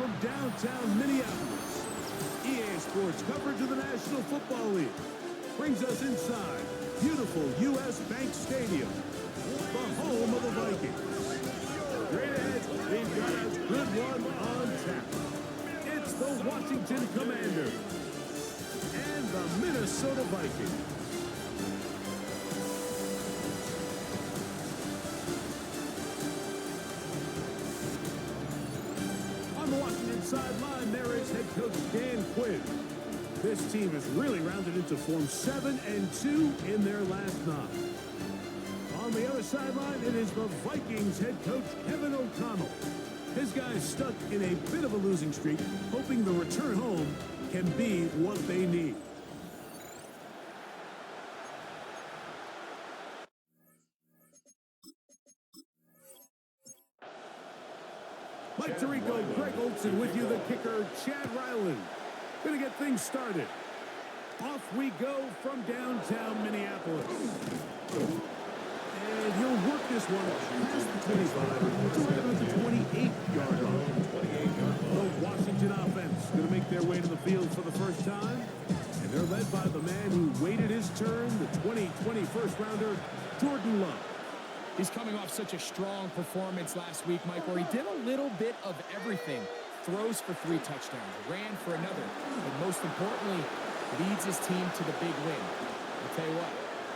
from downtown Minneapolis. EA Sports coverage of the National Football League brings us inside beautiful U.S. Bank Stadium, the home of the Vikings. Straight ahead, we've got a good one on tap. It's the Washington Commanders and the Minnesota Vikings. On the Washington sideline, there is head coach Dan Quinn. This team has really rounded into form 7-2 in their last 9. On the other sideline, it is the Vikings head coach Kevin O'Connell. His guys stuck in a bit of a losing streak, hoping the return home can be what they need. Mike Tirico, Greg Olson with you, the kicker, Chad Ryland. Gonna get things started. Off we go from downtown Minneapolis. And he'll work this one past the 25 to right about the 28-yard line. The Washington offense going to make their way to the field for the first time. And they're led by the man who waited his turn, the 2020 first-rounder, Jordan Love. He's coming off such a strong performance last week, Mike, where he did a little bit of everything. Throws for 3 touchdowns, ran for another, but most importantly, leads his team to the big win. I'll tell you what,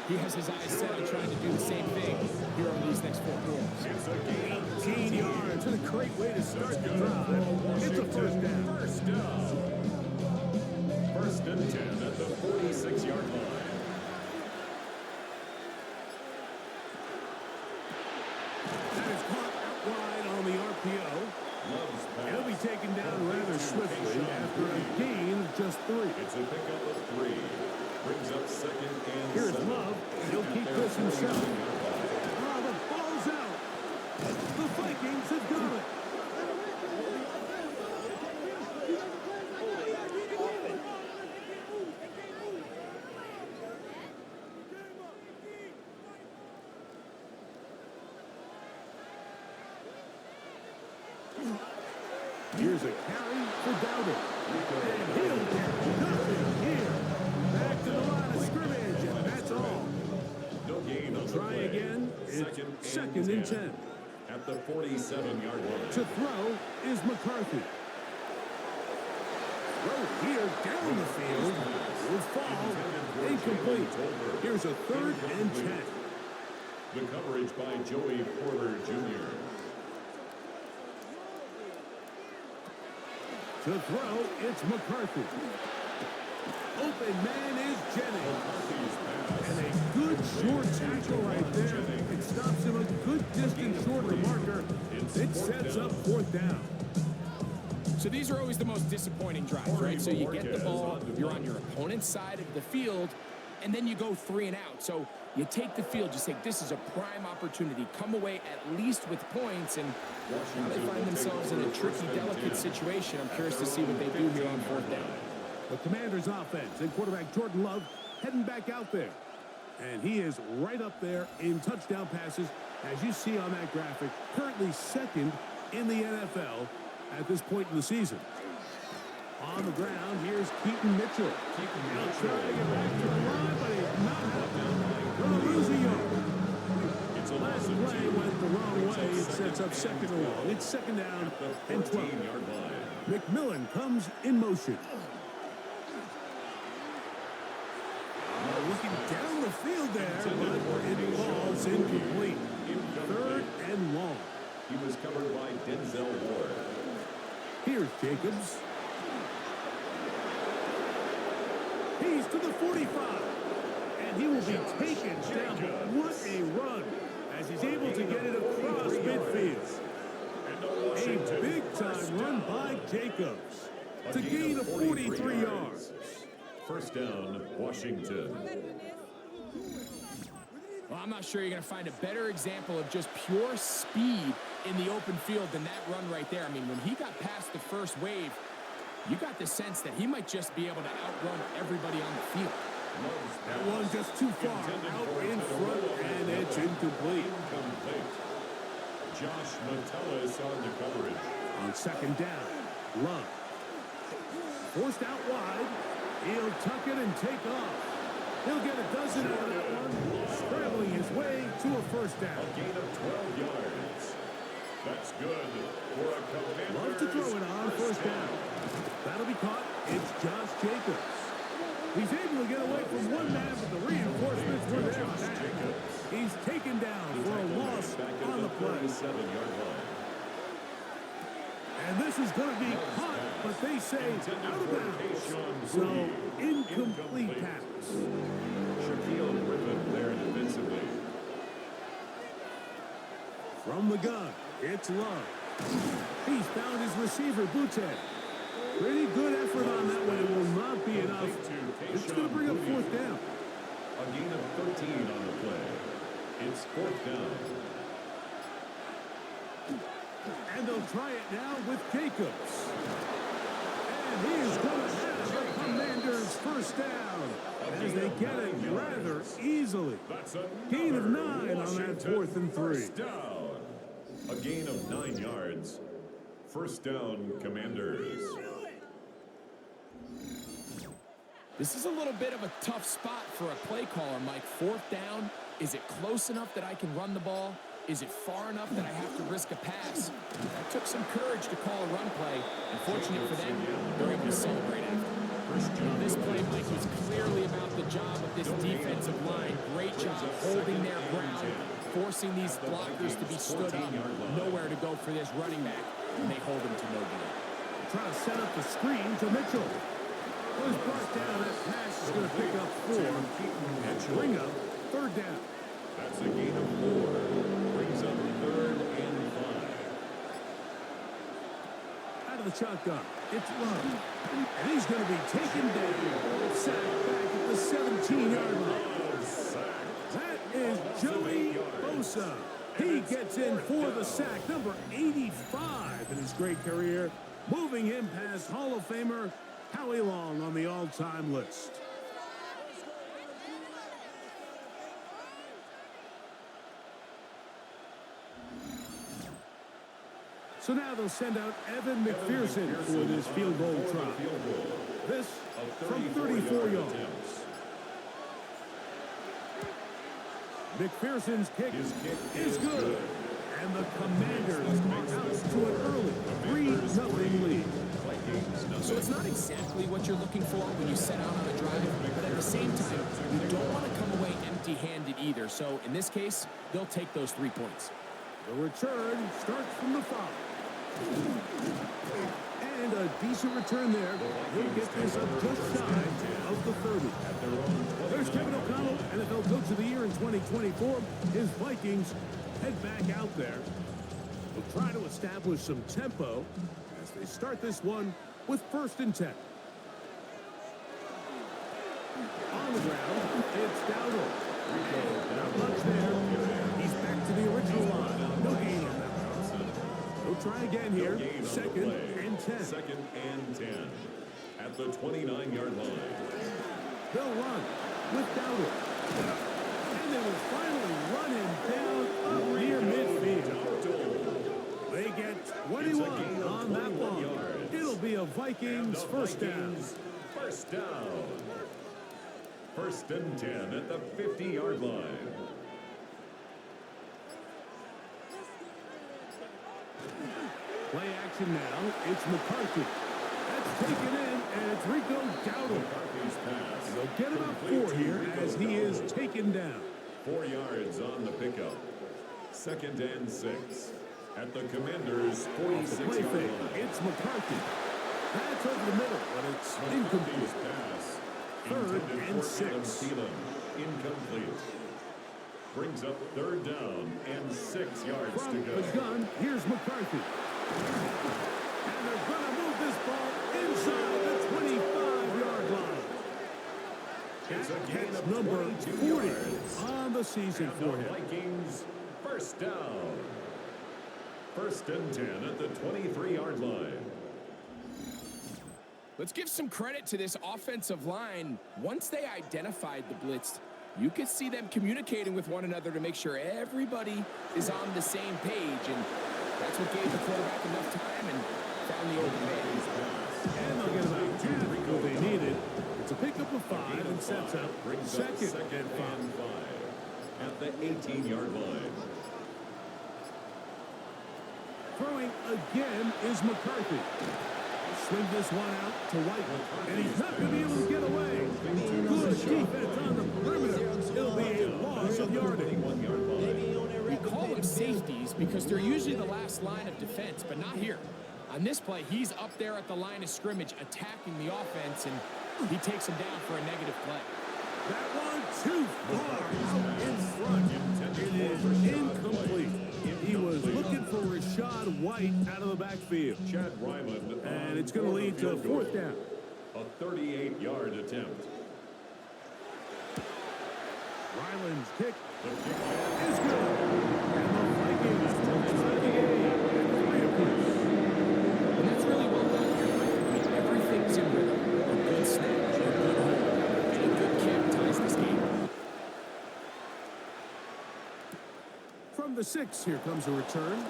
he has his eyes set on trying to do the same thing here over these next 4 quarters. 18 yards, and a great way to start the drive. It's a first down. First and 10 at the 46-yard line. That is caught out wide on the RPO. He'll be taken down rather swiftly after a gain of just 3. It's a pickup of 3. Brings up second and Here's 7. Love. He'll keep this himself. Oh, the ball's out. The Vikings have got it. Here's a carry for Dowdle. And he'll get nothing here. Back to the line of scrimmage, and that's all. No gain on the Try play. again. It's second and 10. At the 47-yard line. To throw is McCarthy. Throw here down the field. Will fall. Incomplete. Here's a 3rd and 10. The coverage by Joey Porter Jr. To throw, it's McCarthy. Open man is Jennings. And a good short tackle right there. It stops him a good distance short of the marker. It sets up 4th down. So these are always the most disappointing drives, right? So you get the ball, you're on your opponent's side of the field, and then you go 3 and out. So you take the field, you say, this is a prime opportunity. Come away at least with points, and now they find themselves in a tricky, delicate situation. I'm curious to see what they do here on 4th down. The Commanders' offense and quarterback Jordan Love heading back out there. And he is right up there in touchdown passes, as you see on that graphic, currently 2nd in the NFL at this point in the season. On the ground, here's Keaton Mitchell. He'll try to get back to the line, but he's not going to lose a yard. Last play went the wrong way. It sets up 2nd and long. It's 2nd down and 12. McMillan comes in motion. Looking down the field there, but it falls incomplete. 3rd and long. He was covered by Denzel Ward. Here's Jacobs. He's to the 45. And he will be taken down. What a run as he's able to get it across midfield. A big-time run by Jacobs to gain a 43 yards. First down, Washington. Well, I'm not sure you're going to find a better example of just pure speed in the open field than that run right there. I mean, when he got past the first wave, you got the sense that he might just be able to outrun everybody on the field. That one just too far out in front, and it's incomplete. Josh Metellus on the coverage. On 2nd down, Love. Forced out wide. He'll tuck it and take off. He'll get a dozen out of that one. Scrambling his way to a first down. A gain of 12 yards. That's good for a Commanders. Love to throw it on first down. That'll be caught. It's Josh Jacobs. He's able to get away from one man, but the reinforcements were there back. He's taken down for a loss on the play. 37-yard line. And this is going to be caught, but they say out of bounds. So, incomplete pass. Shaquille Griffin there defensively. From the gun, it's Love. He's found his receiver, Butte. Pretty good effort on that one. It will not be enough. It's going to bring up fourth down. A gain of 13 on the play. It's fourth down. And they'll try it now with Jacobs. And he is going to have the Commanders first down as they get it rather easily. Gain of 9 on that 4th and 3. First down. A gain of 9 yards. First down, Commanders. This is a little bit of a tough spot for a play caller, Mike. Fourth down. Is it close enough that I can run the ball? Is it far enough that I have to risk a pass? That took some courage to call a run play. Unfortunate for them, they're able to celebrate after. This play, Mike, was clearly about the job of this defensive line. Great job holding their ground, forcing these blockers to be stood up. Nowhere to go for this running back, and they hold him to no gain. Trying to set up the screen to Mitchell. Was brought down. That pass is going to pick up 4 and bring up third down. That's a gain of 4. Brings up 3rd and 5. Out of the shotgun, it's Love. And he's going to be taken down. Sacked back at the 17-yard line. That is Joey Bosa. He gets in for the sack, number 85 in his great career, moving him past Hall of Famer Howie Long on the all-time list. So now they'll send out Evan McPherson for this field goal try. This from 34 yards. McPherson's kick is good. And the Commanders are out to an early 3-0 lead. So it's not exactly what you're looking for when you set out on a drive, but at the same time, you don't want to come away empty-handed either. So in this case, they'll take those 3 points. The return starts from the 5. And a decent return there. He'll get this up just shy of the 30. There's Kevin O'Connell, NFL Coach of the Year in 2024. His Vikings head back out there. They'll try to establish some tempo as they start this one with 1st and 10. On the ground, it's Dowdle. Not much there. He's back to the original line. No gain on that. We'll try again here. 2nd and 10. 2nd and 10. At the 29-yard line. They'll run with Dowdle. And they will finally run him down up near midfield. They get 21 on that one. It'll be a Vikings first down. First down. 1st and 10 at the 50-yard line. Play action now. It's McCarthy. That's taken in, and it's Rico Dowdle. McCarthy's pass. They'll get about 4 here as he is taken down. 4 yards on the pickup. 2nd and 6. At the Commanders' 46-yard line. It's McCarthy. That's over the middle, but it's incomplete. Pass. 3rd and 6. Incomplete. Brings up 3rd down and 6 yards From to go. the gun, here's McCarthy. And they're going to move this ball inside the 25-yard line. That's number 40 on the season for him. Vikings first down. 1st and 10 at the 23-yard line. Let's give some credit to this offensive line. Once they identified the blitz, you could see them communicating with one another to make sure everybody is on the same page. And that's what gave the quarterback enough time and found the open man. And they'll get about half what they needed. It's a pickup of 5 and sets up second and 5. At the 18-yard line. Throwing again is McCarthy. Swing this one out to White, and he's not going to be able to get away. Good defense on the perimeter. It'll be a loss of yardage. We call them safeties because they're usually the last line of defense, but not here. On this play, he's up there at the line of scrimmage attacking the offense, and he takes him down for a negative play. That one too far out in front. It is incomplete. He was looking for Rashad White out of the backfield. Chad Ryland, and it's going to lead to 4th down. A 38-yard attempt. Ryland's kick is good. And the Vikings tie the game at 3 apiece. And that's really well done here. I mean, everything's in rhythm. A good snap, a good hold, and a good kick ties this game. From the 6, here comes a return.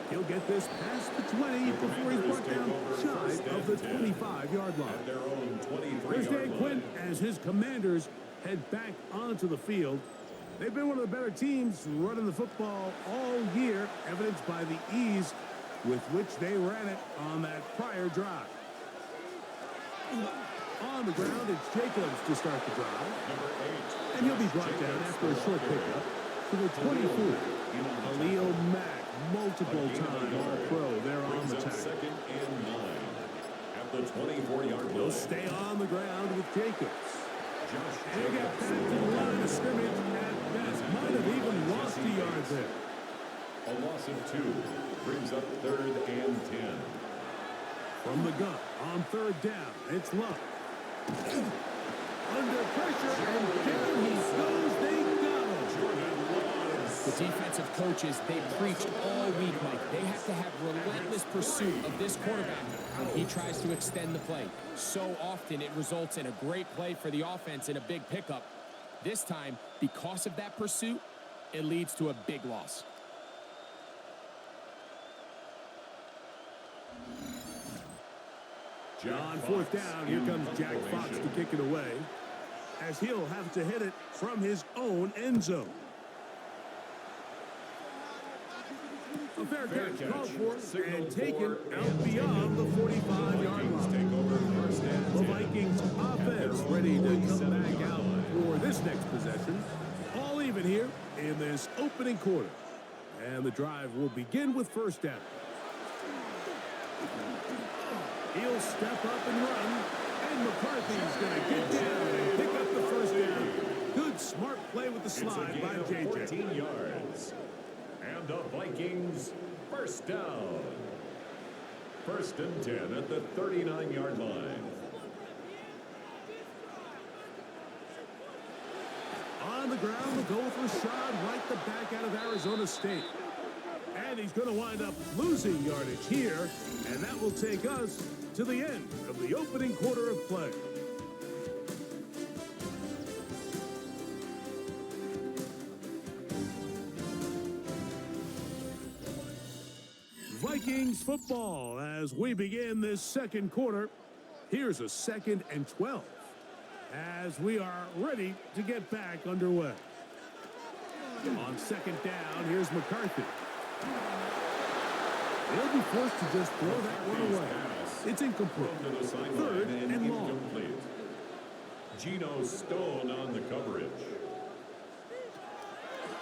He'll get this past the 20 before he's brought down shy of the 25-yard line. Here's Dan Quinn as his Commanders head back onto the field. They've been one of the better teams running the football all year, evidenced by the ease with which they ran it on that prior drive. On the ground, it's Jacobs to start the drive. And he'll be brought down after a short pickup to the 24. Khalil Mack, multiple time All-Pro there on the tackle. Second and 9 at the 24-yard line. He'll stay on the ground with Jacobs. And he'll get back to the line of scrimmage at best. Might have even lost a yard there. A loss of 2 brings up 3rd and 10. From the gun on 3rd down, it's Love. Under pressure, and down he goes. They got him. The defensive coaches, they preached all week, Mike. They have to have relentless pursuit of this quarterback when he tries to extend the play. So often it results in a great play for the offense and a big pickup. This time, because of that pursuit, it leads to a big loss. On 4th down, here comes Jack Fox to kick it away, as he'll have to hit it from his own end zone. A fair catch called for and taken out beyond the 45-yard line. The Vikings offense ready to come back out for this next possession. All even here in this opening quarter. And the drive will begin with 1st down. He'll step up and run, and McCarthy's going to get down and pick up the 1st down. Good, smart play with the slide by JJ. 14 yards. And the Vikings 1st down. 1st and 10 at the 39-yard line. On the ground, the goal for Rashad White, the back out of Arizona State. And he's going to wind up losing yardage here, and that will take us to the end of the opening quarter of play. Vikings football as we begin this second quarter. Here's a 2nd and 12 as we are ready to get back underway. On 2nd down, here's McCarthy. They'll be forced to just throw that one away. It's incomplete. 3rd and long. Geno Stone on the coverage.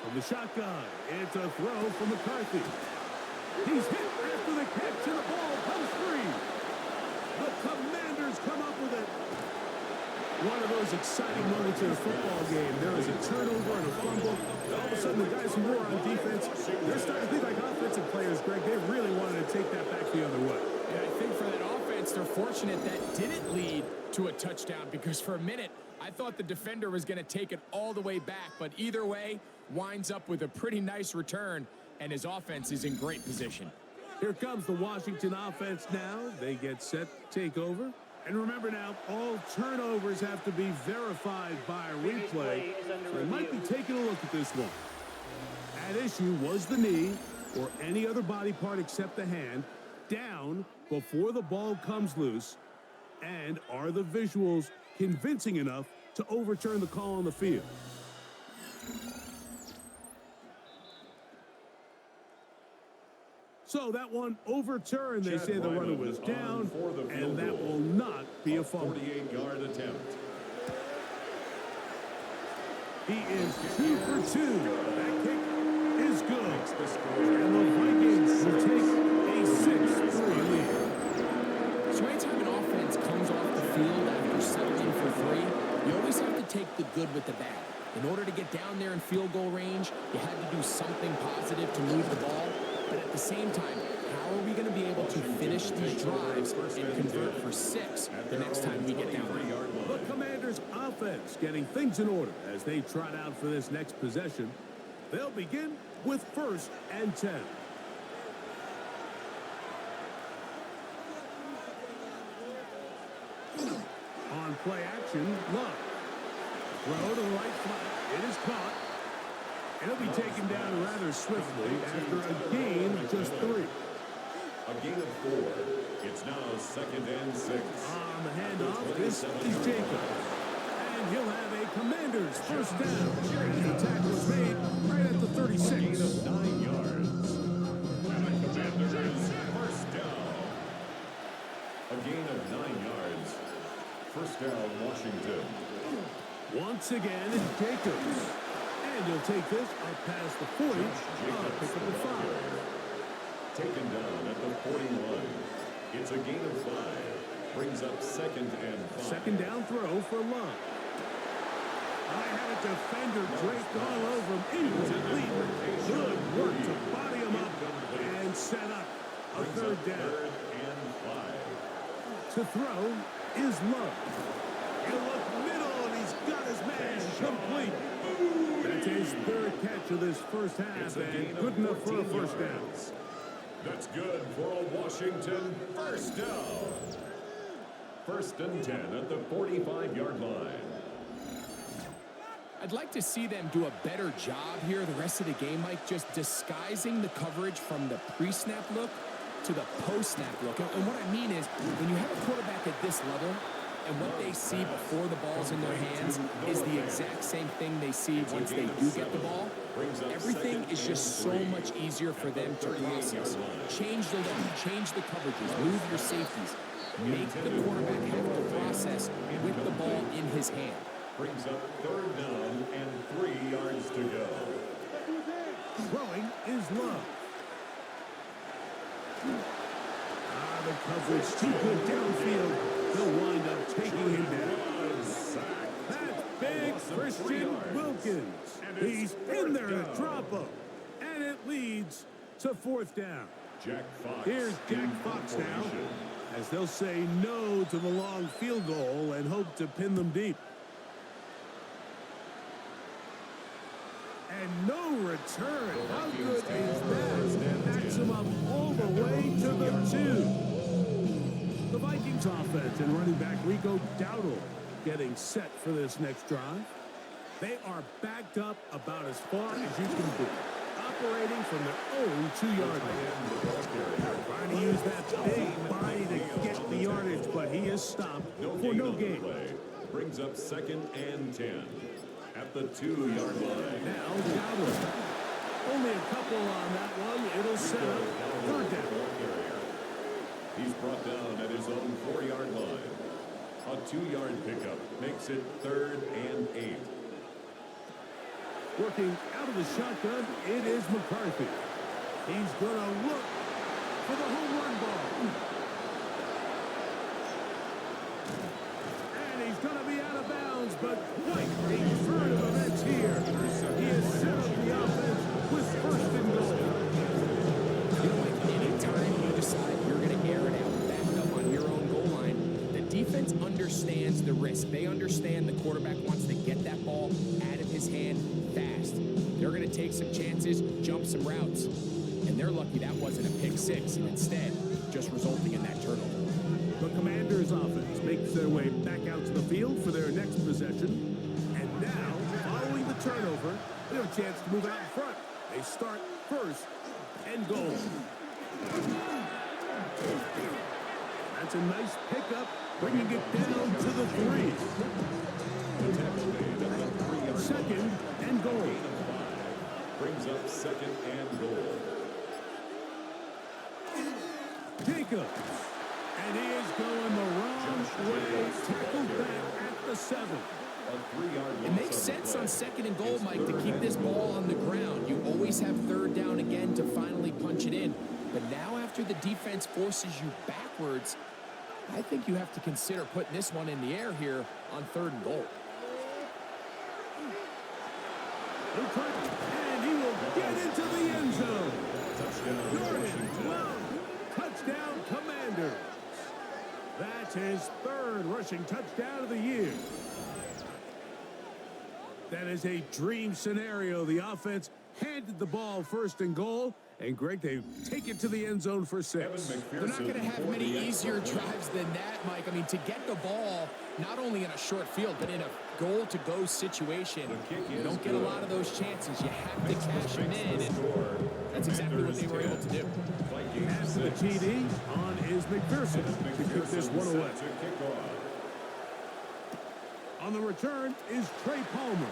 From the shotgun, it's a throw from McCarthy. He's hit after the catch, and the ball comes free. The Commanders come up with it. One of those exciting moments in a football game. There is a turnover and a fumble. All of a sudden, the guys who were on defense, they're starting to think like offensive players, Greg. They really wanted to take that back the other way. And I think for that offense, they're fortunate that didn't lead to a touchdown, because for a minute, I thought the defender was going to take it all the way back. But either way, winds up with a pretty nice return, and his offense is in great position. Here comes the Washington offense now. They get set to take over. And remember now, all turnovers have to be verified by a replay. So they might be taking a look at this one. At issue was the knee or any other body part except the hand. down before the ball comes loose? And are the visuals convincing enough to overturn the call on the field? So that one overturned. They say the runner was down, and that will not be a fumble. 48-yard attempt. He is 2 for 2. That kick is good. And the Vikings will take a 6-3 lead. So anytime an offense comes off the field after settling for 3, you always have to take the good with the bad. In order to get down there in field goal range, you had to do something positive to move the ball. But at the same time, how are we going to be able to finish these drives and convert for 6 the next time we get down there? The Commanders' offense getting things in order as they trot out for this next possession. They'll begin with 1st and 10. On play action, Love. Throw to the right flat. It is caught. He'll be taken down rather swiftly after a gain of just 3. A gain of 4. It's now 2nd and 6. On the handoff, this is Jacob. And he'll have a Commanders first down. And the tackle is made right at the 36. A gain of 9 yards. And the Commanders first down. A gain of 9 yards. First down, Washington. Once again, it's Jacobs. And he'll take this up past the 40. Pick up the 5. Taken down at the 41. It's a gain of 5. Brings up 2nd and 5. Second down throw for Love. I had a defender draped all over him. Incomplete. Good work to body him up and set up a 3rd down. 3rd and 5. To throw is Love. He'll look middle, and he's got his man complete. That's his 3rd catch of this first half, and good enough for a first down. That's good for a Washington first down. 1st and 10 at the 45-yard line. I'd like to see them do a better job here the rest of the game, Mike, just disguising the coverage from the pre-snap look to the post-snap look. And what I mean is, when you have a quarterback at this level, and what they see before the ball's in their hands is the exact same thing they see once they do get the ball. Everything is just so much easier for them to process. Change the look, change the coverages, move your safeties. Make the quarterback have to process with the ball in his hand. Brings up 3rd down and 3 yards to go. Throwing is Love. The coverage too good downfield. They'll wind up taking him down. That's big Christian Wilkins. He's in there to drop him. And it leads to 4th down. Jack Fox. Here's Jack Fox now, as they'll say no to the long field goal and hope to pin them deep. And no return. How good is that? Backs him up all the way to the 2. The Vikings offense and running back Rico Dowdle getting set for this next drive. They are backed up about as far as you can be, operating from their own 2-yard line. Trying to use that big body to get the yardage, but he is stopped for no gain. Brings up 2nd and 10 at the 2-yard line. Now Dowdle. Only a couple on that one. It'll set up 3rd down. He's brought down at his own 4-yard line. A 2-yard pickup makes it 3rd and 8. Working out of the shotgun, it is McCarthy. He's going to look for the home run ball. And he's going to be out of bounds, but quite a turn of events here. He has set up the offense with 1st and goal. You know, like anytime you decide you're going to air it out, back up on your own goal line, the defense understands the risk. They understand the quarterback wants to get that ball out of his hand fast. They're going to take some chances, jump some routes. And they're lucky that wasn't a pick 6, and instead, just resulting in that turnover. The Commanders' offense makes their way back out to the field for their next possession. And now, following the turnover, they have a chance to move out in front. They start 1st and goal. That's a nice pickup, bringing it down to the 3. The tackle made at the 3-yard line. Second and goal. Gain of 5. Brings up second and goal. Jacobs. And he is going the wrong way. Tackled back at the 7. A 3-yard loss. It makes sense on second and goal, Mike, to keep this ball on the ground. You always have third down again to finally punch it in. But now after the defense forces you backwards, I think you have to consider putting this one in the air here on third and goal. And he will get into the end zone. Touchdown, Jordan Washington. Love. Touchdown, Commanders. That's his third rushing touchdown of the year. That is a dream scenario. The offense handed the ball first and goal. And, Greg, they take it to the end zone for 6. They're not going to have many easier drives than that, Mike. I mean, to get the ball, not only in a short field, but in a goal-to-go situation, you don't get a lot of those chances. You have to cash them in, and that's exactly what they were able to do. Pass to the TD on is McPherson to kick this one away. On the return is Trey Palmer.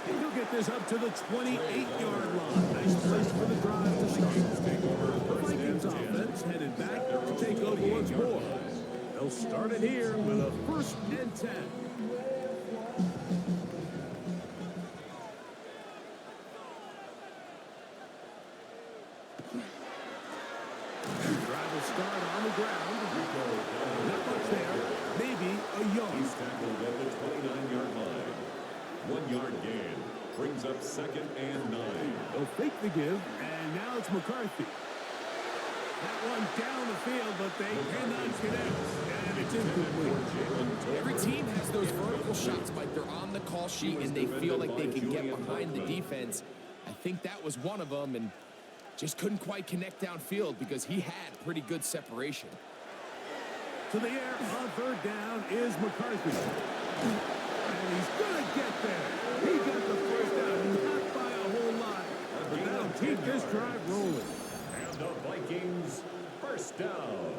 He'll get this up to the 28-yard line. Nice place for the drive to start. The Vikings offense headed back to take over once more. They'll start it here with a 1st and 10. Drive will start on the ground. Not much there. Maybe a yard. He's tackled at the 29-yard line. 1-yard gain. Brings up second and 9. They'll fake the give, and now it's McCarthy. That one down the field, but they cannot connect, and it's incomplete. Every team has those vertical shots, Mike. They're on the call sheet, and they feel like they can get behind the defense. I think that was one of them, and just couldn't quite connect downfield because he had pretty good separation. To the air on third down is McCarthy. And he's going to get there. He got the first down, not by a whole lot, but that'll keep this drive rolling. And the Vikings first down.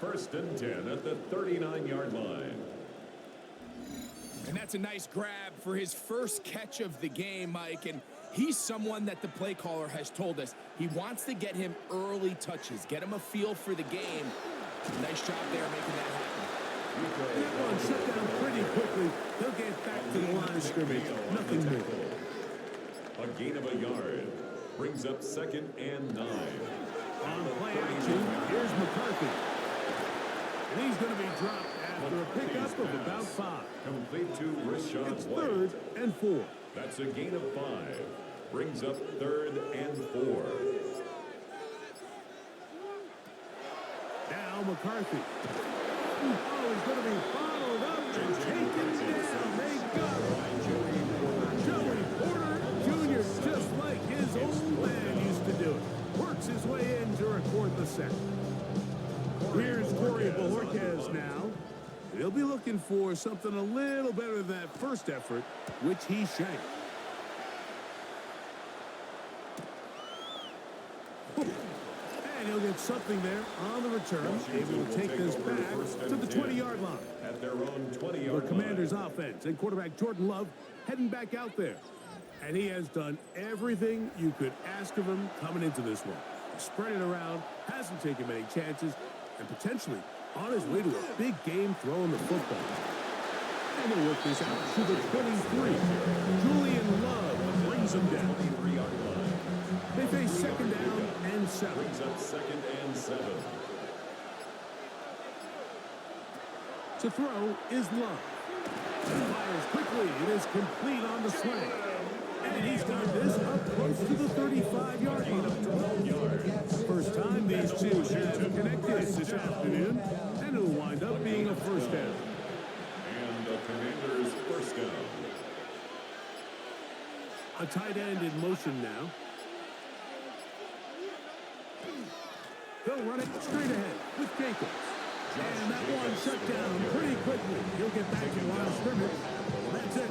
1st and 10 at the 39-yard line. And that's a nice grab for his first catch of the game, Mike. And he's someone that the play caller has told us he wants to get him early touches, get him a feel for the game. Nice job there making that happen. That one shut down pretty quickly. He'll get back to the line of scrimmage. Nothing more. A gain of a yard. Brings up second and 9. On play action, here's McCarthy. And he's going to be dropped after a pickup of about 5. Complete to Rashad It's White. 3rd and 4. That's a gain of 5. Brings up 3rd and 4. Now McCarthy. Oh, he's going to be followed up and taken down. They got him. Joey Porter Jr., just like his old man used to do it. Works his way in to record the sack. Here's Corey Bojorquez now. He'll be looking for something a little better than that first effort, which he shanked. And he'll get something there on the return. Able to take this back to the 20-yard line. At their own 20-yard The line. Commanders offense and quarterback Jordan Love heading back out there. And he has done everything you could ask of him coming into this one. Spread it around, hasn't taken many chances, and potentially on his way to a big game throwing the football. And he'll work this out to the 23. Julian Love brings him down. 23-yard line. They face second down and 7. Brings up second and 7. To throw is Love. He fires quickly. It is complete on the slant. And he's done this up close to the 35-yard line. First time these two have connected this afternoon, and it'll wind up being a first down. And the Commanders first down. A tight end in motion now. They'll run it straight ahead with Jacobs. And that one shut down pretty quickly. He'll get back to the line of scrimmage. That's it.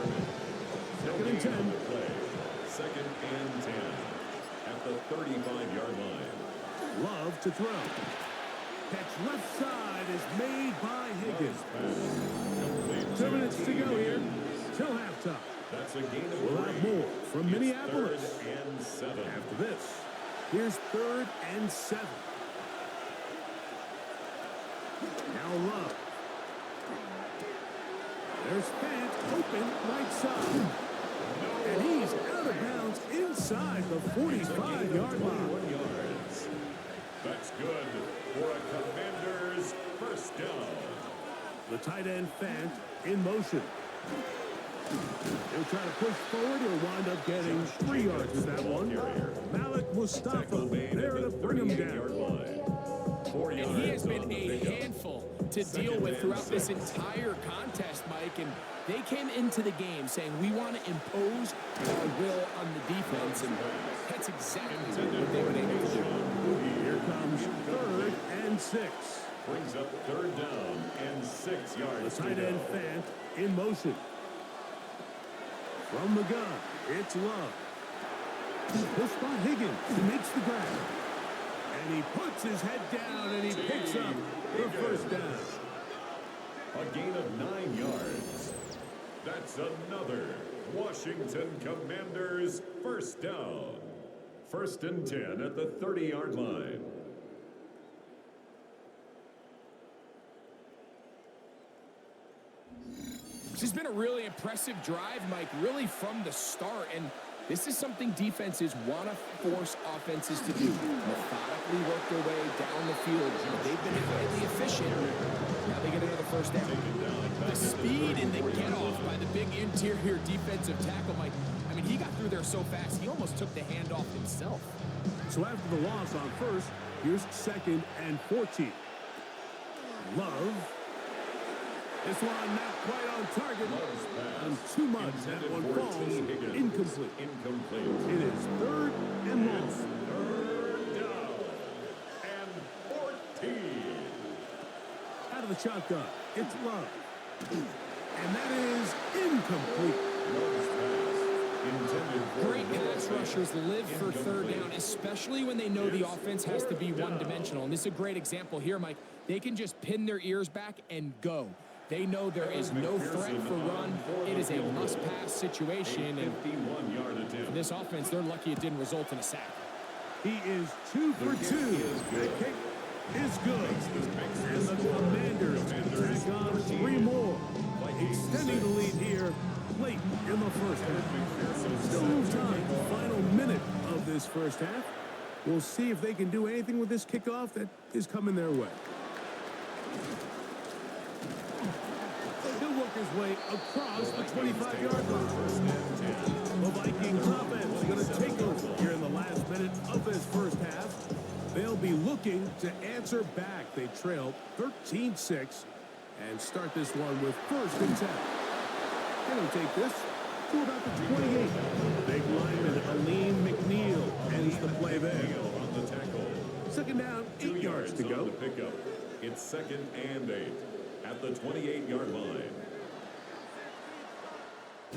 Second and 10. Second and 10 at the 35-yard line. left to throw. Catch left side is made by Higgins. 2 minutes to go here till halftime. That's a gain of We'll have more from Minneapolis. 3rd and 7. After this, here's 3rd and 7. Now Love. There's Fant open right side. And he's out of bounds inside the 45-yard line. That's good for a Commanders first down. The tight end Fant in motion. He'll try to push forward. He'll wind up getting 3 yards with that one. Malik Mustafa there to bring him down. And he has been a handful to deal with throughout this entire contest, Mike. And they came into the game saying, we want to impose our will on the defense. And that's exactly what they were able to do. Here comes 3rd and 6. Brings up 3rd down and 6 yards. The tight end Fant in motion. From the gun, it's Love. He'll spot Higgins. He makes the grab. And he puts his head down and he picks up the first down. A gain of 9 yards. That's another Washington Commanders first down. 1st and 10 at the 30-yard line. This has been a really impressive drive, Mike, really from the start. And this is something defenses want to force offenses to do. Methodically work their way down the field. They've been highly efficient. Now they get another first down. The speed and the get-off by the big interior defensive tackle, Mike. I mean, he got through there so fast, he almost took the handoff himself. So after the loss on first, here's 2nd and 14. Love. This one not quite on target. And too much. That one falls incomplete. It is 3rd and long. 3rd down and 14. Out of the shotgun, it's Love. And that is incomplete. Great pass rushers live for 3rd down, especially when they know the offense has to be one-dimensional. And this is a great example here, Mike. They can just pin their ears back and go. They know there is no threat for run. It is a must-pass situation. And for this offense, they're lucky it didn't result in a sack. He is 2 for 2. The kick is good. And the Commanders tack on 3 more, extending the lead here late in the first half. Still no time. Final minute of this first half. We'll see if they can do anything with this kickoff that is coming their way. He'll work his way across the 25-yard line. The Vikings offense is going to take over here in the last minute of this first half. They'll be looking to answer back. They trail 13-6 and start this one with 1st and 10. They'll take this to about the 28. Big lineman Aline McNeil ends the play there. On the tackle. 2nd down, 8 yards to go. Pickup. It's 2nd and 8 at the 28-yard line.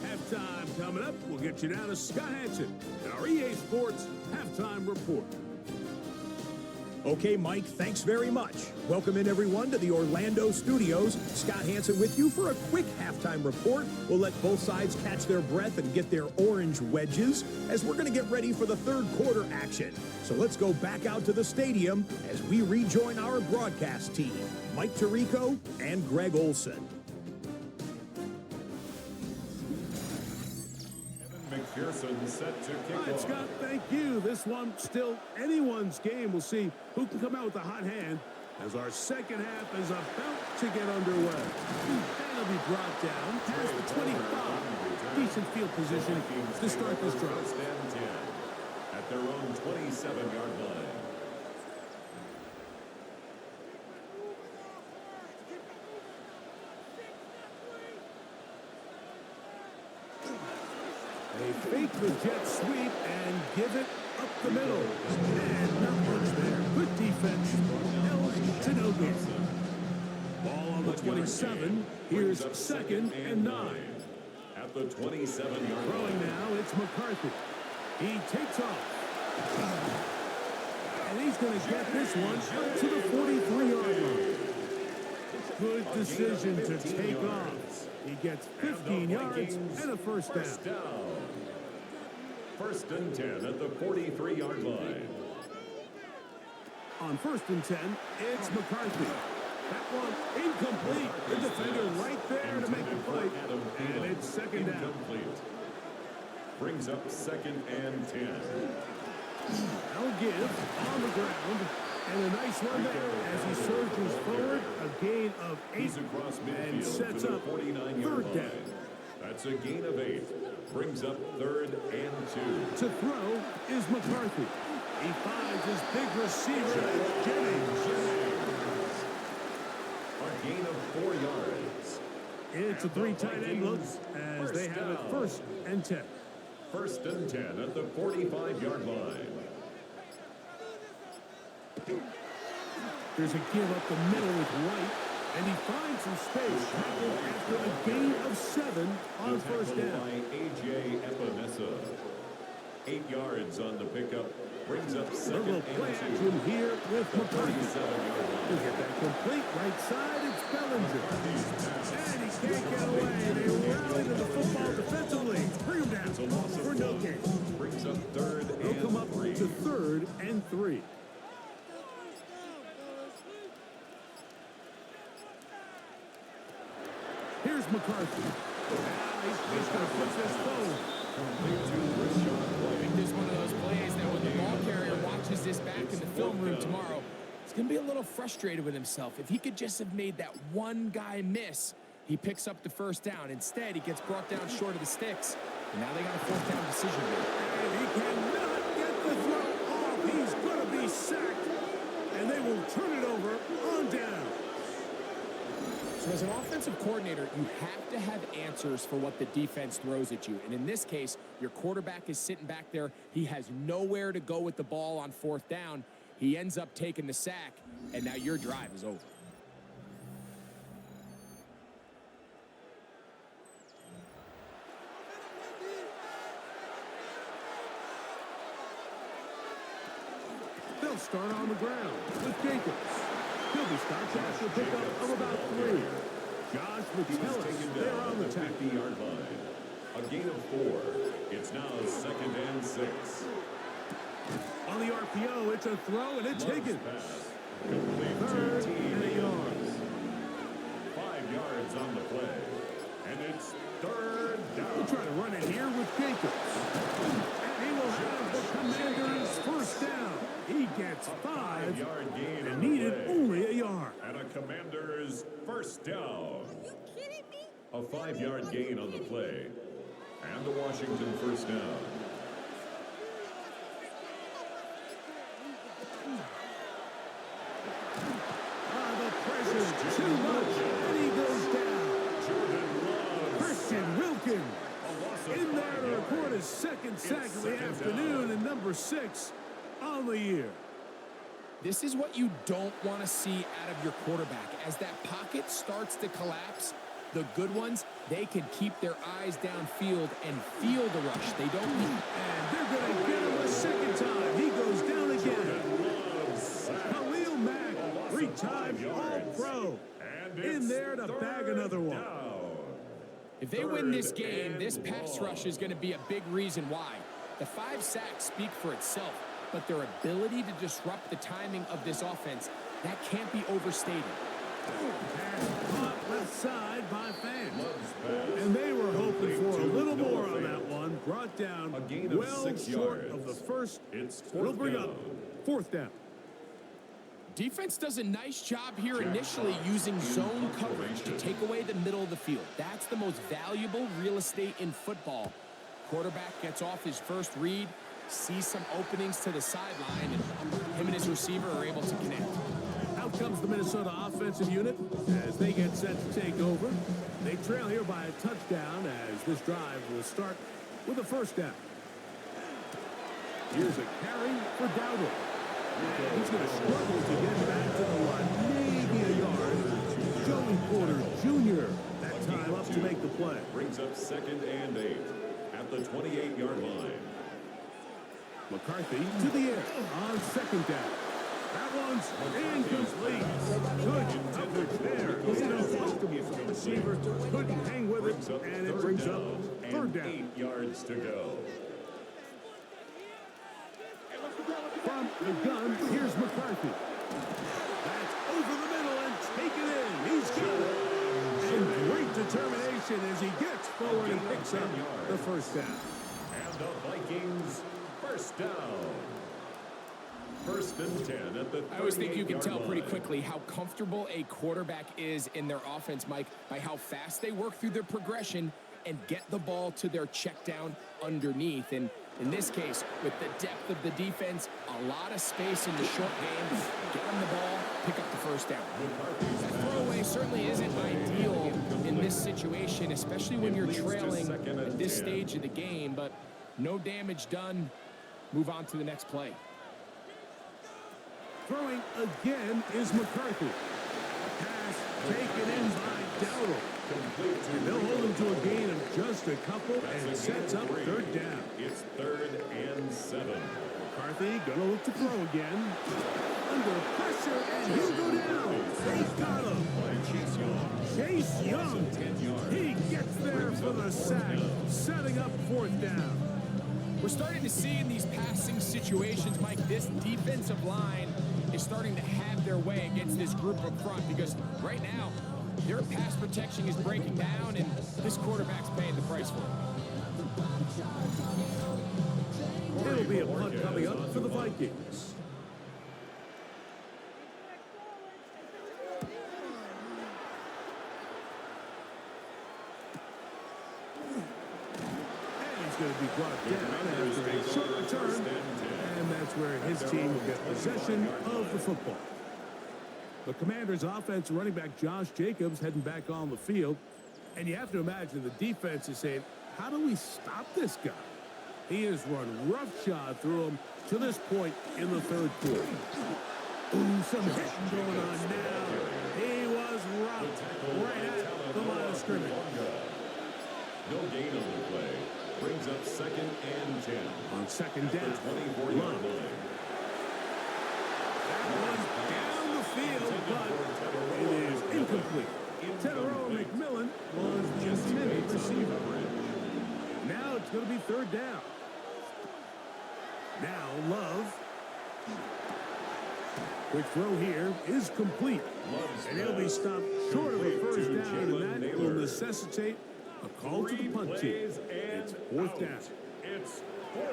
Halftime coming up. We'll get you down to Scott Hansen and our EA Sports Halftime Report. Okay, Mike, thanks very much. Welcome in, everyone, to the Orlando studios. Scott Hansen with you for a quick halftime report. We'll let both sides catch their breath and get their orange wedges as we're going to get ready for the 3rd quarter action. So let's go back out to the stadium as we rejoin our broadcast team, Mike Tirico and Greg Olson. McPherson set to kick All right, off. Scott, thank you. This one still anyone's game. We'll see who can come out with a hot hand as our second half is about to get underway. And it'll be brought down past the 25. Decent field position to start this drive. 1st and 10 at their own 27-yard line. They fake the jet sweep and give it up the middle. And not much there. Good defense. Held to no good. Ball on the 27. Here's 2nd and 9. At the 27-yard Throwing line. now, it's McCarthy. He takes off. And he's going to get this one up to the 43-yard line. Good decision to take off. He gets 15 yards and a first down. First and 10 at the 43-yard line. On first and 10, it's McCarthy. That one incomplete. The defender right there to make the play. And it's second down. Brings up second and 10. I'll give on the ground. And a nice run there as he surges forward. A gain of 8 across and sets to the up 49-yard third down. line. That's a gain of 8. Brings up third and 2. To throw is McCarthy. He finds his big receiver, Jennings. A gain of 4 yards. It's a 3 tight end look as they have it first and 10. First and 10 at the 45-yard line. There's a give up the middle with White, and he finds some space tackled after a gain of 7 on first down. By IGNFL. 8 yards on the pickup. Brings up A second little and play 2. action here with McCarthy. 37-yard He'll get that complete right side. It's Bellinger. And he can't get away. They rally to the football defensively. Bring him down for no gain. Brings up third They'll and come up 3. to third and 3. Here's McCarthy. Now he's going to push this forward. I think this is one of those plays that when the ball carrier watches this back in the film room tomorrow, he's going to be a little frustrated with himself. If he could just have made that one guy miss, he picks up the first down. Instead, he gets brought down short of the sticks, and now they got a fourth down decision here. And he cannot get the throw off. He's going to be sacked, and they will turn it over on down. So as an offensive coordinator, you have to have answers for what the defense throws at you. And in this case, your quarterback is sitting back there. He has nowhere to go with the ball on fourth down. He ends up taking the sack, and now your drive is over. They'll start on the ground with Jacobs. He'll be stopped after a pickup of about 3. Josh McTellis there on the tackle. 50-yard line. A gain of 4. It's now second and 6. On the RPO, it's a throw, and it's Higgins. Complete Third to and a yard. 5 yards on the play. And it's third We'll down. try to run it here with Jacobs. And he will have the Commanders first down. He gets 5 5-yard gain and on the needed play. only a yard. And a Commanders first down. Are you kidding me? A 5-yard gain on the play. And the Washington first down. The pressure's too much, and he goes down. Christian Wilkins in there to record his second sack of the afternoon, and number 6 on the year. This is what you don't want to see out of your quarterback. As that pocket starts to collapse, the good ones, they can keep their eyes downfield and feel the rush. They don't need. And they're going to get him a second time. He goes down again. Khalil Mack, 3-time All-Pro, in there to bag another one. If they win this game, this pass rush is going to be a big reason why. The 5 sacks speak for itself, but their ability to disrupt the timing of this offense, that can't be overstated. And caught left side by fans. And they were hoping for a little more on that one. Brought down well 6 short yards. of the first. It's It'll bring down. up fourth down. Defense does a nice job here initially using zone coverage to take away the middle of the field. That's the most valuable real estate in football. Quarterback gets off his first read, sees some openings to the sideline, and him and his receiver are able to connect. Out comes the Minnesota offensive unit as they get set to take over. They trail here by a touchdown as this drive will start with a first down. Here's a carry for Dowdle. And he's going to struggle to get back to the line. Maybe a yard. Joey Porter Jr. that time up to make the play. Brings up second and 8 at the 28-yard line. McCarthy to the air on second down. That one's incomplete. Good coverage there. Uncomfortable for the receiver. Couldn't hang with it, and it brings up third down. 8 yards to go. From the gun, here's McCarthy. That's over the middle and taken in. He's got it. And great determination as he gets forward and picks up the first down. And the Vikings first down. First and 10 at the 38-yard line. I always think you can tell pretty quickly how comfortable a quarterback is in their offense, Mike, by how fast they work through their progression and get the ball to their check down underneath. And in this case, with the depth of the defense, a lot of space in the short game, get them the ball, pick up the first down. That throwaway certainly isn't ideal in this situation, especially when you're trailing at this stage of the game, but no damage done. Move on to the next play. Throwing again is McCarthy. Pass taken in by Dowdle. And they'll hold him to a gain of just a couple, and it sets up third down. It's 3rd and 7. McCarthy gonna look to throw again. Under pressure, and he'll go down. They got him. Chase Young. He gets there for the sack, setting up fourth down. We're starting to see in these passing situations, Mike, this defensive line is starting to have their way against this group up front because right now, their pass protection is breaking down, and this quarterback's paying the price for it. It'll be a punt coming up for the Vikings. Going to be brought down after a short return, and that's where his team will get possession of the football. The Commanders' offense running back Josh Jacobs heading back on the field, and you have to imagine the defense is saying, how do we stop this guy? He has run roughshod through him to this point in the third quarter. Ooh, some hitting going on now. He was roughed right at the line of scrimmage. No gain on the play. Brings up 2nd and 10. On second down, 24-yard line. That one's down the field, but it is incomplete. Tedero McMillan was the intended receiver. Now it's going to be third down. Now Love. Quick throw here is complete. And he'll be stopped short of a first down, and that will necessitate a call to the punt team. It's fourth down.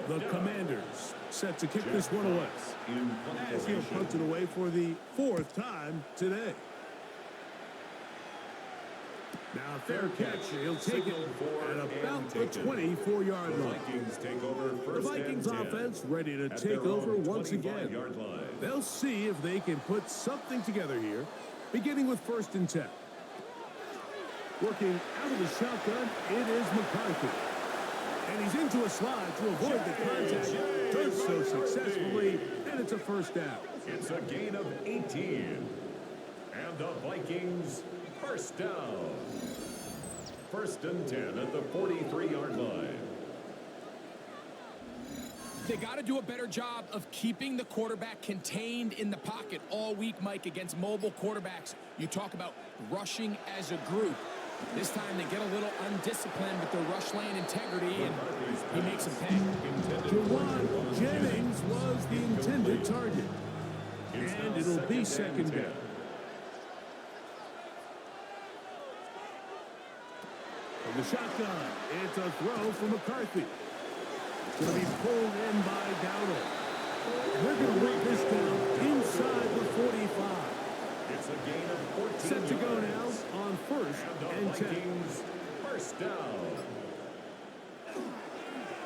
The Commanders set to kick this one away. As he'll punt it away for the 4th time today. Now a fair catch. He'll take it at about the 24-yard line. The Vikings offense ready to take over once again. They'll see if they can put something together here, beginning with 1st and 10. Working out of the shotgun, it is McCarthy. And he's into a slide to avoid the contact. Does so successfully, and it's a first down. It's a gain of 18. And the Vikings first down. 1st and 10 at the 43-yard line. They got to do a better job of keeping the quarterback contained in the pocket all week, Mike, against mobile quarterbacks. You talk about rushing as a group. This time they get a little undisciplined with their rush lane integrity, and he makes them pay. Jawan Jennings was the intended target. And it'll be second down. From the shotgun, it's a throw for McCarthy. It's going to be pulled in by Dowdle. They're going to work this down inside the 45. It's a gain of 14. Set to go now on 1st and 10. First down.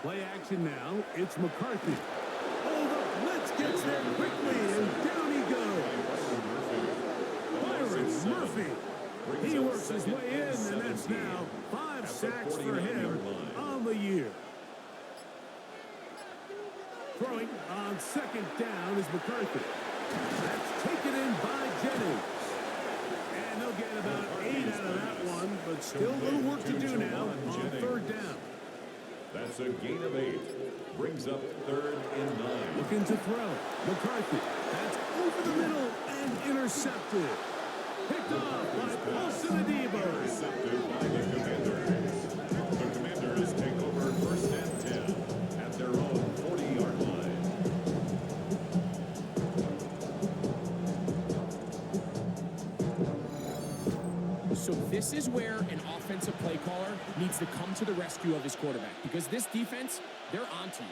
Play action now. It's McCarthy. Oh, the blitz gets there quickly, and down he goes. Byron Murphy. He works his way in, and that's now 5 sacks for him on the year. Throwing on second down is McCarthy. That's taken in by Jennings. And they'll get about 8 out of that one, but still a little work to do now on third down. That's a gain of 8. Brings up 3rd and 9. Looking to throw. McCarthy. That's over the middle and intercepted. Picked off by Paulson Adebo. Intercepted by the Commanders. The Commanders take over 1st and 10 at their own 40-yard line. So this is where an offensive play caller needs to come to the rescue of his quarterback, because this defense, they're onto you.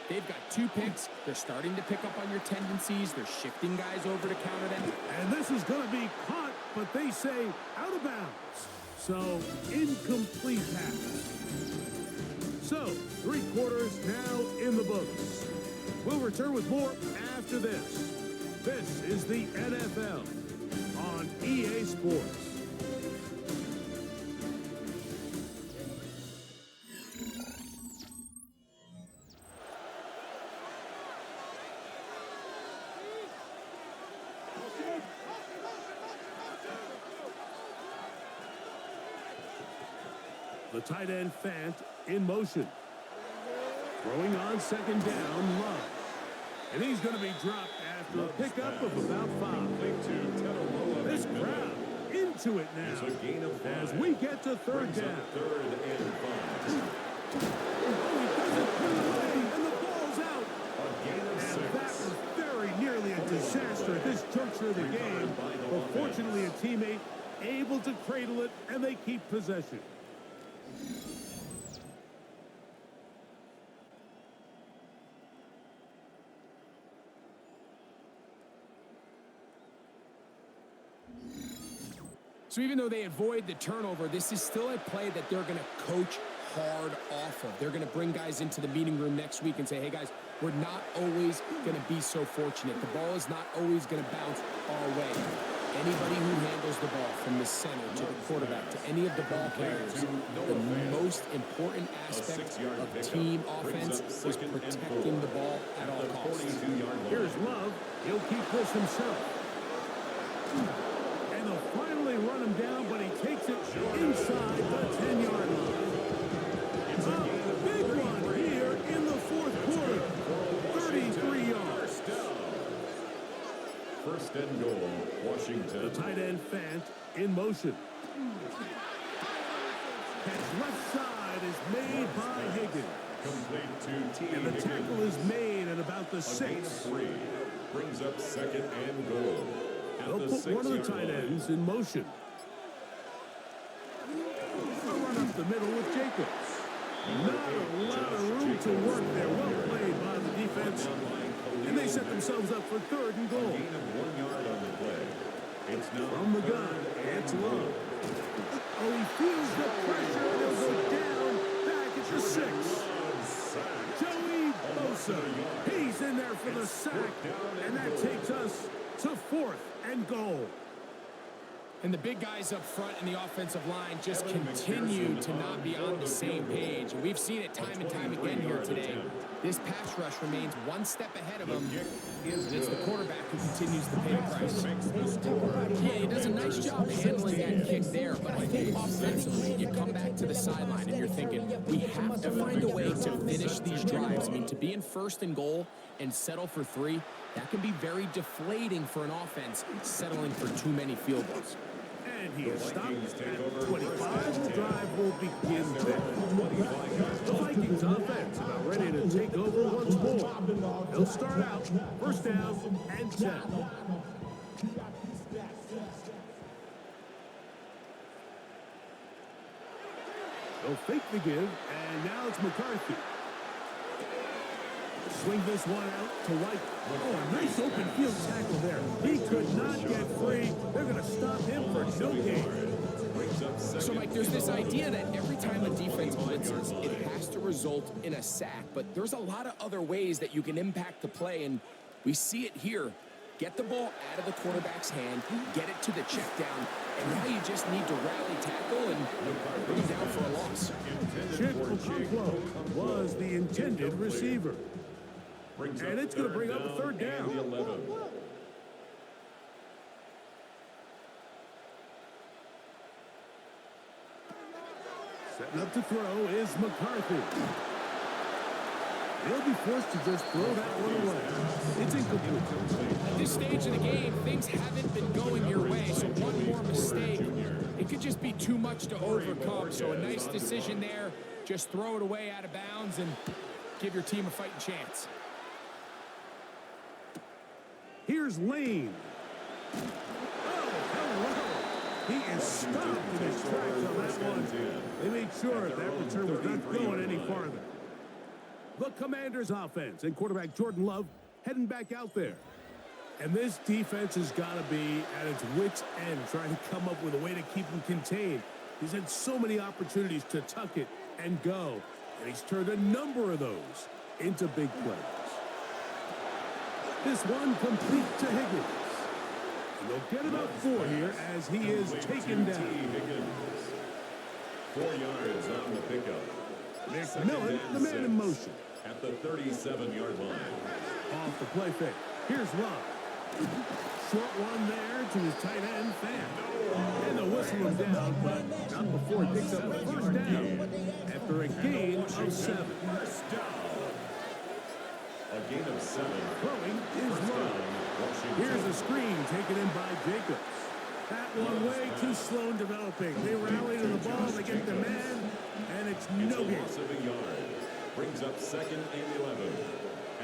They've got 2 picks. They're starting to pick up on your tendencies. They're shifting guys over to counter them. And this is going to be caught, but they say out of bounds. So, incomplete pass. So, 3 quarters now in the books. We'll return with more after this. This is the NFL on EA Sports. The tight end Fant in motion. Throwing on 2nd down, Love. And he's going to be dropped after a pickup of about 5. This crowd into it now as we get to 3rd down. 3rd and 5. Oh, he doesn't put it away, and the ball's out. A gain of 6. And that was very nearly a disaster at this juncture of the game. But fortunately, a teammate able to cradle it, and they keep possession. So even though they avoid the turnover, this is still a play that they're going to coach hard off of. They're going to bring guys into the meeting room next week and say, hey, guys, we're not always going to be so fortunate. The ball is not always going to bounce our way. Anybody who handles the ball from the center to the quarterback to any of the ball carriers, the most important aspect of team offense is protecting the ball at all costs. Here's Love. He'll keep this himself. And they'll finally run him down, but he takes it inside the 10-yard line. A big one here in the 4th quarter. 33 yards. 1st and goal, Washington. The tight end Fant in motion. Catch left side is made by Higgins. Complete to T. And the tackle is made at about the 6. 3. Brings up 2nd and goal. They'll put one of the tight ends in motion. A run up the middle with Jacobs. Not a lot of room to work there. Well played by the defense. And they set themselves up for 3rd and goal. Gain of 1 yard on the play. It's now From the gun, it's Love. Oh, he feels the pressure. They'll go down back at the 6. Joey Bosa. He's in there for the sack. And that takes us to 4th and goal. And the big guys up front in the offensive line just continue to not be on the same page. And we've seen it time and time again here today. This pass rush remains one step ahead of them. And it's the quarterback who continues to pay the price. Yeah, he does a nice job handling that kick there. But I think offensively, you come back to the sideline and you're thinking, we have to find a way to finish these drives. I mean, to be in 1st and goal and settle for 3, that can be very deflating for an offense settling for too many field goals. And he is stopped at 25. The drive will begin there. The Vikings offense about ready to take over once more. They'll start out 1st down and 10. They'll fake the give, and now it's McCarthy. Swing this one out to White. Oh, a nice open field tackle there. He could not get free. They're going to stop him for no gain. So, Mike, there's this idea that every time a defense blitzes, it has to result in a sack. But there's a lot of other ways that you can impact the play, and we see it here. Get the ball out of the quarterback's hand, get it to the check down, and now you just need to rally tackle and bring it down for a loss. Chip Okonkwo was the intended receiver. And it's going to bring up a 3rd down. Setting up to throw is McCarthy. He'll be forced to just throw that one away. It's incomplete. At this stage of the game, things haven't been going your way, so one more mistake, it could just be too much to overcome. So a nice decision there. Just throw it away out of bounds and give your team a fighting chance. Here's Lane. Oh, hello. He is stopped in his tracks on that one. They made sure that return was not going any farther. The Commanders' offense and quarterback Jordan Love heading back out there. And this defense has got to be at its wits' end, trying to come up with a way to keep him contained. He's had so many opportunities to tuck it and go, and he's turned a number of those into big plays. This one complete to Higgins. And they'll get about 4 here as he is taken down. 4 yards on the pickup. McMillan, the man in motion. At the 37-yard line. Off the play fake. Here's Love. Short one there to his tight end, Fan. And they'll whistle him down, but not before he picks up a first down after a gain of 7. First down. A gain of 7. Throwing is Love. Here's a screen taken in by Jacobs. That one way too slow in developing. They rally to the ball, they get the man, and it's no good. Loss of a yard. Brings up 2nd and 11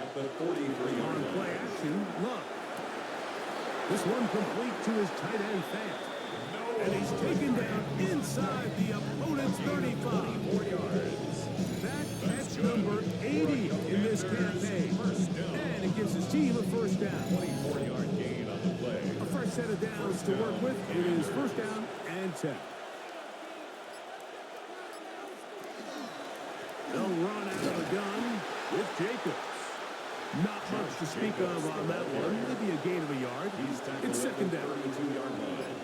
at the 43-yard On line. play action, Love. This one complete to his tight end, Fan. And he's taken down inside the opponent's 35. 4 yards. That catch number 80 in this campaign. And it gives his team a first down. 24-yard gain on the play. A fresh set of downs to work with. It is first down and 10. They'll run out of the gun with Jacobs. Not much to speak of on that one. Maybe a gain of a yard. It's second down. 32-yard line.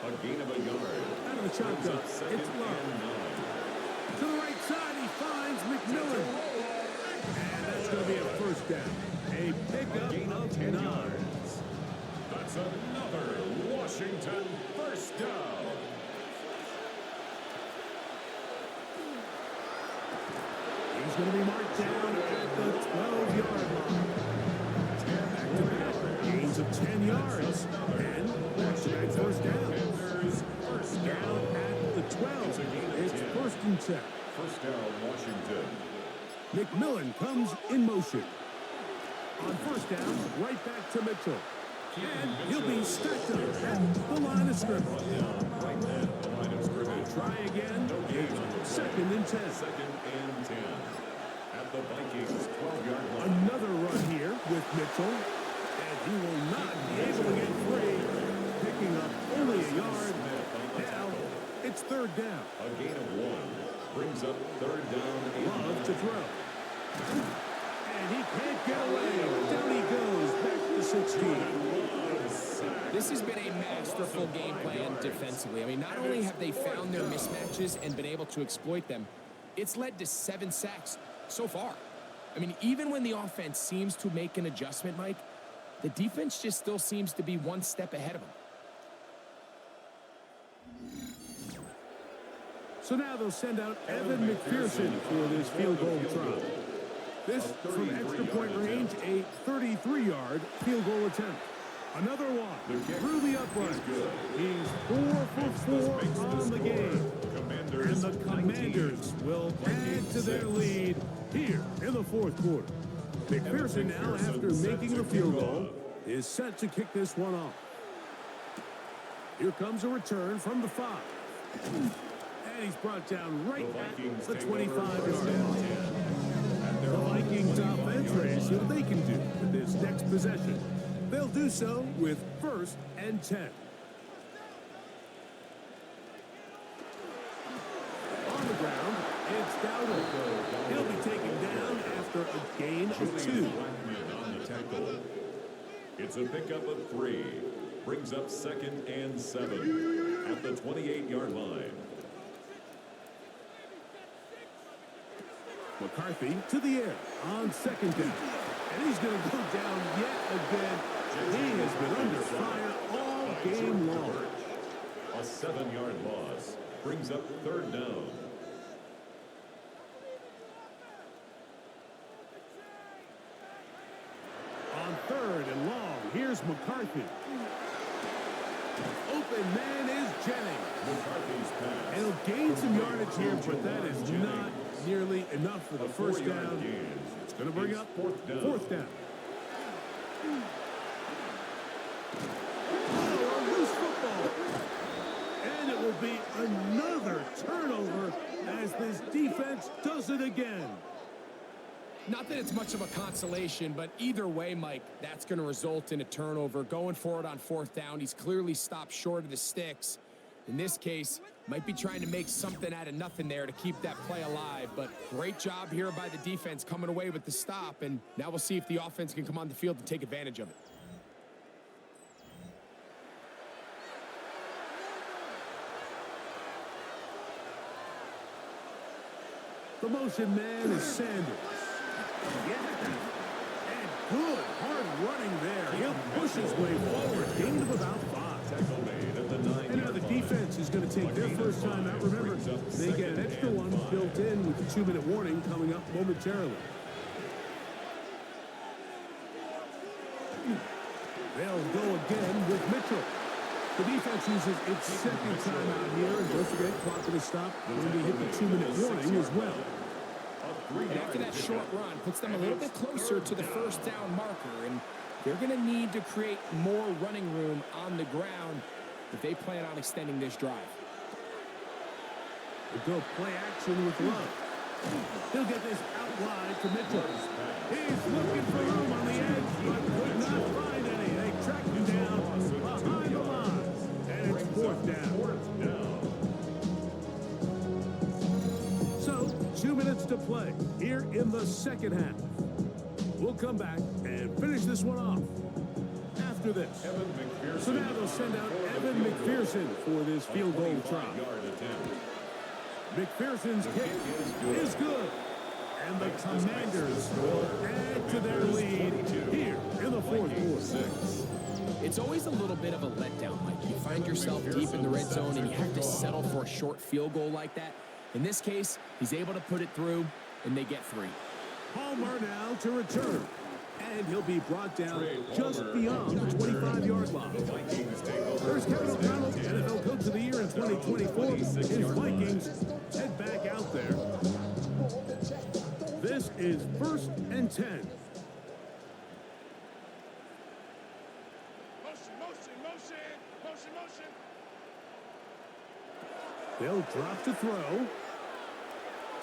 A gain of a yard. Out of the shotgun. It's Love. To the right side, he finds McMillan. And that's going to be a first down. A pickup of 9. That's another Washington first down. He's going to be marked down at the 12-yard line. Back-to-back gains of 10 yards. And back-to-back first downs. Down at the 12. It's first and 10. First down, Washington. McMillan comes in motion. On first down, right back to Mitchell. And he'll be stacked up at the line of scrimmage. Right at the line of scrimmage. Try again. It's second and 10. 2nd and 10. At the Vikings 12-yard line. Another run here with Mitchell. And he will not be able to get free. Picking up only a yard. Now, it's third down. A gain of 1. Brings up 3rd down and Love to throw. And he can't get away. Down he goes. Back to 16. This has been a masterful game plan defensively. I mean, not only have they found their mismatches and been able to exploit them, it's led to 7 sacks so far. I mean, even when the offense seems to make an adjustment, Mike, the defense just still seems to be one step ahead of them. So now they'll send out Evan McPherson for this field goal try. This from extra point range, a 33-yard field goal attempt. Another one through the upright. He's 4 for 4 on the game. And the Commanders will add to their lead here in the 4th quarter. McPherson now, after making the field goal, is set to kick this one off. Here comes a return from the 5. And he's brought down right at the 25-yard line. The Vikings offense ready to see what they can do with this next possession. They'll do so with 1st and 10. On the ground, it's Dowdle. He'll be taken down after a gain of 2. on the tackle. It's a pickup of 3. Brings up 2nd and 7 at the 28-yard line. McCarthy to the air on 2nd down. And he's going to go down yet again. He has been under fire all game long. A 7-yard loss brings up 3rd down. Here's McCarthy. Open man is Jennings. McCarthy's pass. And he'll gain some yardage here, but that is not nearly enough for the first down. It's going to bring up fourth down. Oh, a loose football. And it will be another turnover as this defense does it again. Not that it's much of a consolation, but either way, Mike, that's going to result in a turnover. Going forward on fourth down, he's clearly stopped short of the sticks. In this case, might be trying to make something out of nothing there to keep that play alive. But great job here by the defense coming away with the stop. And now we'll see if the offense can come on the field and take advantage of it. The motion man is Sanders. Yeah. And good hard running there. He'll push his way forward. Gain of about 5. Tackle made at the 9-yard And now the defense is going to take their first time out. Remember, they get an extra one built in with the 2-minute warning coming up momentarily. They'll go again with Mitchell. The defense uses its second time out here, and don't forget, clock to stop when we hit the 2-minute warning as well. And after that short run, puts them a little bit closer to the first down marker, and they're going to need to create more running room on the ground if they plan on extending this drive. They go play action with Love. He'll get this out wide to Mitchell. He's looking for room on the edge, but could not find any. They track him down behind the line, and it's fourth down. So, 2 minutes to play here in the second half. We'll come back and finish this one off after this. So now they'll send out Evan McPherson for this field goal try. McPherson's kick is good. And the Commanders will add to their lead here in the fourth quarter. It's always a little bit of a letdown, Mike. You find yourself deep in the red zone and you have to settle for a short field goal like that. In this case, he's able to put it through, and they get 3. Palmer now to return. And he'll be brought down just beyond the 25-yard line. There's Kevin O'Connell, NFL Coach of the Year in 2024. His Vikings head back out there. This is 1st and 10. They'll drop to throw.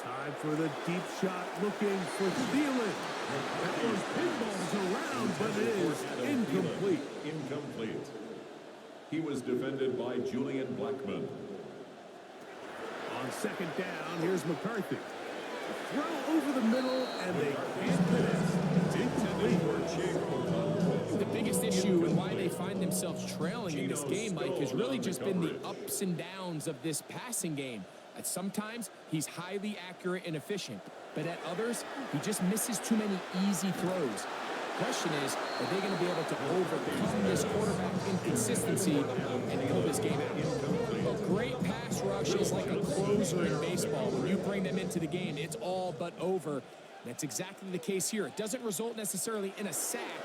Time for the deep shot, looking for Thielen. That was pinballs around, but it is incomplete. Incomplete. He was defended by Julian Blackman. On second down, here's McCarthy. Throw over the middle, and they can't connect. Incomplete. The biggest issue and why they find themselves trailing in this game, Mike, has really just been the ups and downs of this passing game. At sometimes, he's highly accurate and efficient, but at others, he just misses too many easy throws. Question is, are they going to be able to overcome this quarterback inconsistency and pull this game out? A great pass rush is like a closer in baseball. When you bring them into the game, it's all but over. That's exactly the case here. It doesn't result necessarily in a sack,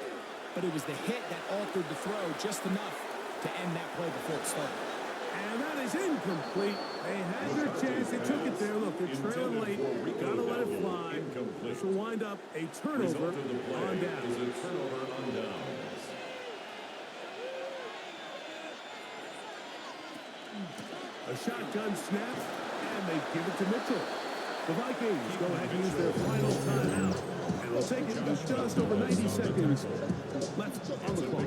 but it was the hit that altered the throw just enough to end that play before it started. And that is incomplete. They had their chance. They took it there. Look, they're trailing late. Got to let it fly. This will wind up a turnover on downs. A shotgun snap, and they give it to Mitchell. The Vikings go ahead and use their final timeout. And they'll take it with just over 90 seconds left on the clock.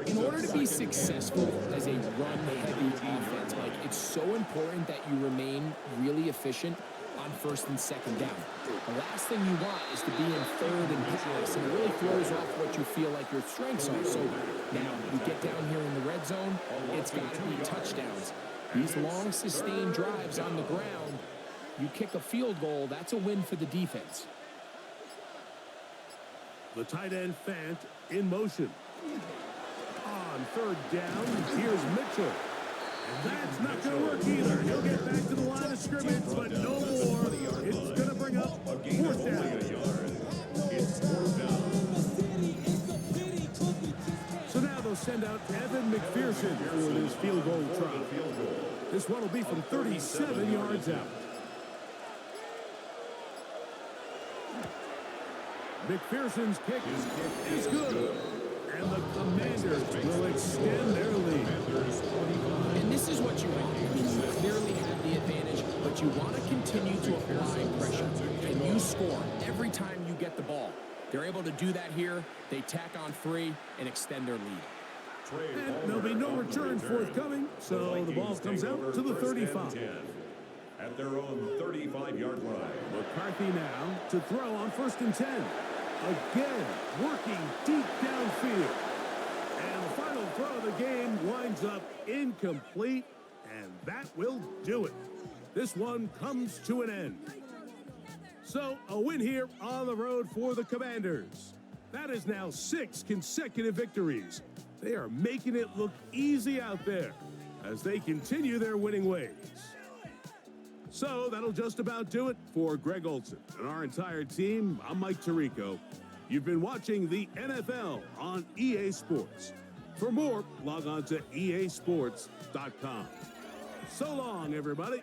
In order to be successful as a run-heavy offense, Mike, it's so important that you remain really efficient on first and second down. The last thing you want is to be in third and pass, and it really throws off what you feel like your strengths are. So now you get down here in the red zone, it's got to be touchdowns. These long, sustained drives on the ground, you kick a field goal, that's a win for the defense. The tight end Fant in motion. On third down, here's Mitchell. And that's not going to work either. He'll get back to the line of scrimmage, but no more. It's going to bring up fourth down. It's fourth down. send out Evan McPherson for this field goal try. This one will be from 37 yards out. McPherson's kick is good. And the Commanders will extend their lead. And this is what you want. I mean, you clearly have the advantage, but you want to continue to apply pressure. And you score every time you get the ball. They're able to do that here. They tack on 3 and extend their lead. And there'll be no return forthcoming, so the ball comes out to the 35. At their own 35-yard line. McCarthy now to throw on 1st and 10. Again, working deep downfield. And the final throw of the game winds up incomplete, and that will do it. This one comes to an end. So, a win here on the road for the Commanders. That is now 6 consecutive victories. They are making it look easy out there as they continue their winning ways. So that'll just about do it for Greg Olson and our entire team. I'm Mike Tirico. You've been watching the NFL on EA Sports. For more, log on to easports.com. So long, everybody.